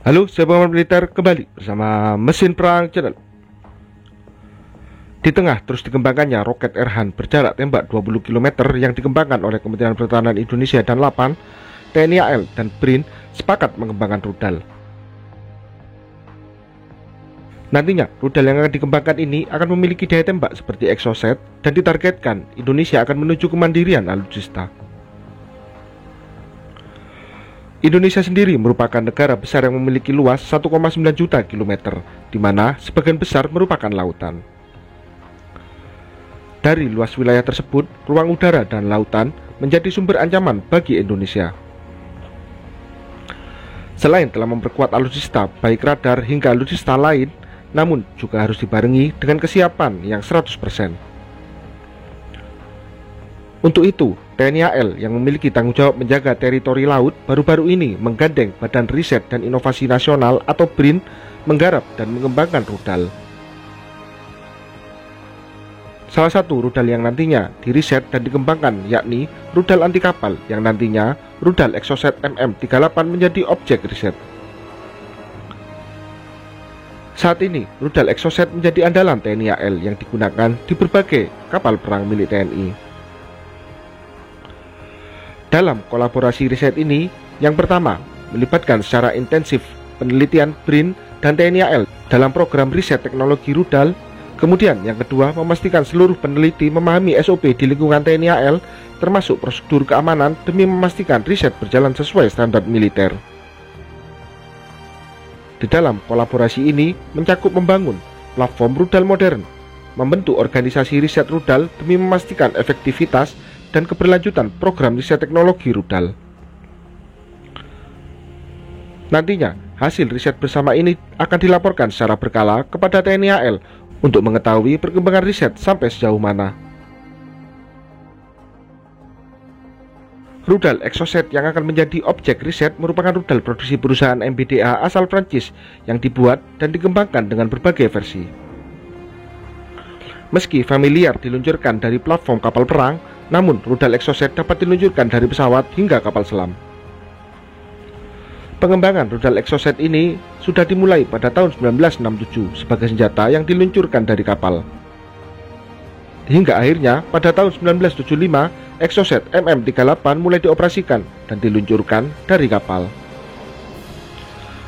Halo, saya Pengamat Militer kembali bersama Mesin Perang Channel. Di tengah terus dikembangkannya roket Erhan berjarak tembak 20 km yang dikembangkan oleh Kementerian Pertahanan Indonesia dan Lapan, TNI AL dan BRIN sepakat mengembangkan rudal. Nantinya, rudal yang akan dikembangkan ini akan memiliki daya tembak seperti Exocet dan ditargetkan Indonesia akan menuju kemandirian alutsista. Indonesia sendiri merupakan negara besar yang memiliki luas 1,9 juta kilometer, di mana sebagian besar merupakan lautan. Dari luas wilayah tersebut, ruang udara dan lautan menjadi sumber ancaman bagi Indonesia. Selain telah memperkuat alutsista baik radar hingga alutsista lain, namun juga harus dibarengi dengan kesiapan yang 100%. Untuk itu, TNI AL yang memiliki tanggung jawab menjaga teritori laut baru-baru ini menggandeng Badan Riset dan Inovasi Nasional atau BRIN menggarap dan mengembangkan rudal. Salah satu rudal yang nantinya diriset dan dikembangkan yakni rudal anti kapal yang nantinya rudal Exocet MM38 menjadi objek riset. Saat ini, rudal Exocet menjadi andalan TNI AL yang digunakan di berbagai kapal perang milik TNI. Dalam kolaborasi riset ini, yang pertama, melibatkan secara intensif penelitian BRIN dan TNI AL dalam program riset teknologi rudal. Kemudian yang kedua, memastikan seluruh peneliti memahami SOP di lingkungan TNI AL, termasuk prosedur keamanan demi memastikan riset berjalan sesuai standar militer. Di dalam kolaborasi ini, mencakup membangun platform rudal modern, membentuk organisasi riset rudal demi memastikan efektivitas dan keberlanjutan program riset teknologi rudal. Nantinya, hasil riset bersama ini akan dilaporkan secara berkala kepada TNI AL untuk mengetahui perkembangan riset sampai sejauh mana. Rudal Exocet yang akan menjadi objek riset merupakan rudal produksi perusahaan MBDA asal Prancis yang dibuat dan dikembangkan dengan berbagai versi. Meski familiar diluncurkan dari platform kapal perang, namun rudal Exocet dapat diluncurkan dari pesawat hingga kapal selam. Pengembangan rudal Exocet ini sudah dimulai pada tahun 1967 sebagai senjata yang diluncurkan dari kapal. Hingga akhirnya pada tahun 1975, Exocet MM38 mulai dioperasikan dan diluncurkan dari kapal.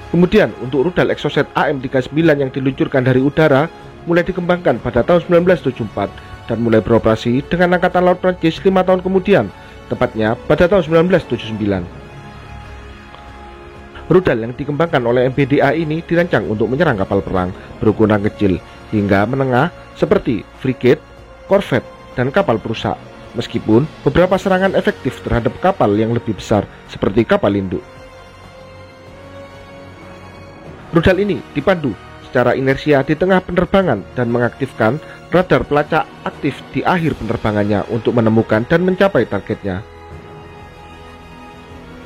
Kemudian untuk rudal Exocet AM39 yang diluncurkan dari udara mulai dikembangkan pada tahun 1974 dan mulai beroperasi dengan Angkatan Laut Prancis 5 tahun kemudian, tepatnya pada tahun 1979. Rudal yang dikembangkan oleh MBDA ini dirancang untuk menyerang kapal perang berukuran kecil hingga menengah seperti frigate, korvet, dan kapal perusak, meskipun beberapa serangan efektif terhadap kapal yang lebih besar seperti kapal induk. Rudal ini dipandu secara inersia di tengah penerbangan dan mengaktifkan radar pelacak aktif di akhir penerbangannya untuk menemukan dan mencapai targetnya.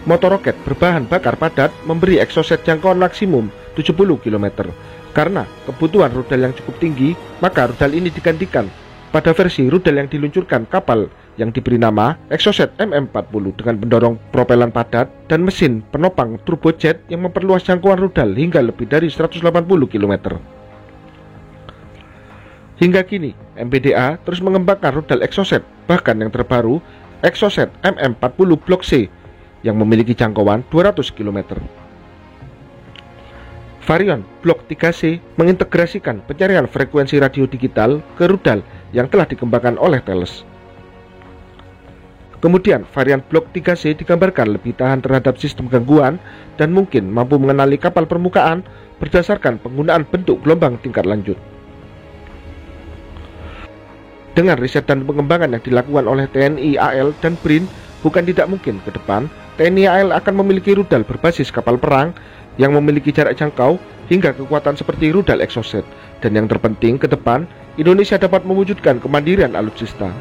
Motor roket berbahan bakar padat memberi Exocet jangkauan maksimum 70 km. Karena kebutuhan rudal yang cukup tinggi, maka rudal ini digantikan pada versi rudal yang diluncurkan kapal yang diberi nama Exocet MM40 dengan pendorong propelan padat dan mesin penopang turbojet yang memperluas jangkauan rudal hingga lebih dari 180 km. Hingga kini, MBDA terus mengembangkan rudal Exocet, bahkan yang terbaru, Exocet MM40 Blok C, yang memiliki jangkauan 200 km. Varian Blok 3C mengintegrasikan pencarian frekuensi radio digital ke rudal yang telah dikembangkan oleh Thales. Kemudian, varian Blok 3C digambarkan lebih tahan terhadap sistem gangguan dan mungkin mampu mengenali kapal permukaan berdasarkan penggunaan bentuk gelombang tingkat lanjut. Dengan riset dan pengembangan yang dilakukan oleh TNI AL dan BRIN, bukan tidak mungkin ke depan TNI AL akan memiliki rudal berbasis kapal perang yang memiliki jarak jangkau hingga kekuatan seperti rudal Exocet. Dan yang terpenting ke depan, Indonesia dapat mewujudkan kemandirian alutsista.